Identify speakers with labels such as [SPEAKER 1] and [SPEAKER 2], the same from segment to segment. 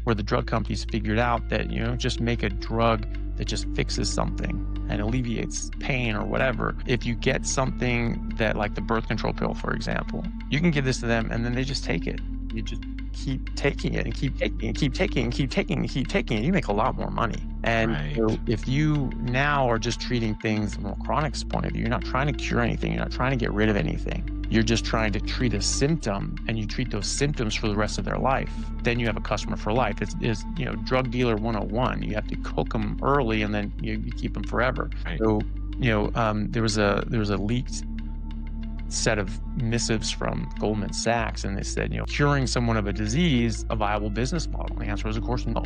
[SPEAKER 1] where the drug companies figured out that, just make a drug that just fixes something and alleviates pain or whatever. If you get something that, like the birth control pill, for example, you can give this to them and then they just take it. You just keep taking it and keep taking it and keep taking it and keep taking it and keep taking it. You make a lot more money. And
[SPEAKER 2] Right.
[SPEAKER 1] if you now are just treating things from a chronic point of view, you're not trying to cure anything. You're not trying to get rid of anything. You're just trying to treat a symptom, and you treat those symptoms for the rest of their life. Then you have a customer for life. It's drug dealer 101. You have to hook them early, and then you keep them forever.
[SPEAKER 2] Right.
[SPEAKER 1] So, there was a leaked set of missives from Goldman Sachs, and they said, curing someone of a disease, a viable business model. The answer was, of course, no.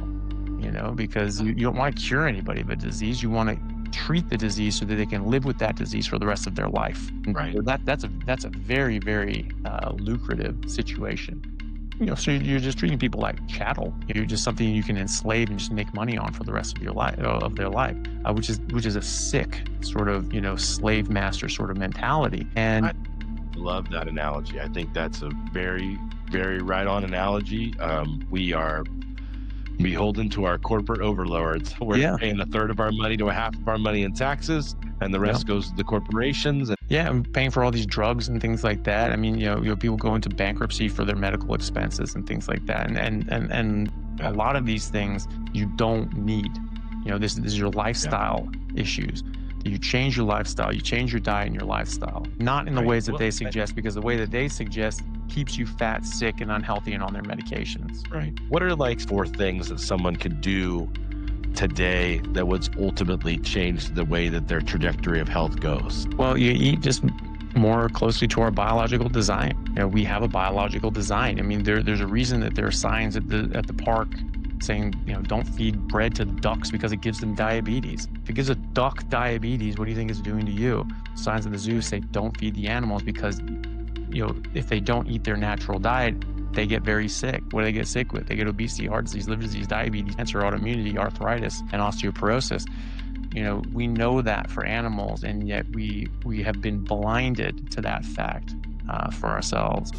[SPEAKER 1] Because you don't want to cure anybody of a disease. You want to treat the disease so that they can live with that disease for the rest of their life.
[SPEAKER 2] Right.
[SPEAKER 1] So that's a very, very lucrative situation. So you're just treating people like chattel. You're just something you can enslave and just make money on for the rest of your life, of their life, which is a sick sort of slave master sort of mentality. And
[SPEAKER 2] I love that analogy. I think that's a very, very right on analogy. We are beholden to our corporate overlords. We're paying a third of our money to a half of our money in taxes, and the rest goes to the corporations.
[SPEAKER 1] I'm paying for all these drugs and things like that. I mean, people go into bankruptcy for their medical expenses and things like that. And a lot of these things you don't need. This is your lifestyle issues. You change your lifestyle, you change your diet and your lifestyle, not in the ways that they suggest, because the way that they suggest keeps you fat, sick, and unhealthy and on their medications.
[SPEAKER 2] Right. What are like 4 things that someone could do today that would ultimately change the way that their trajectory of health goes?
[SPEAKER 1] Well, you eat just more closely to our biological design. We have a biological design. I mean, there's a reason that there are signs at the park saying, don't feed bread to ducks because it gives them diabetes. If it gives a duck diabetes, what do you think it's doing to you? Signs at the zoo say don't feed the animals because, if they don't eat their natural diet, they get very sick. What do they get sick with? They get obesity, heart disease, liver disease, diabetes, cancer, autoimmunity, arthritis, and osteoporosis. We know that for animals, and yet we have been blinded to that fact for ourselves.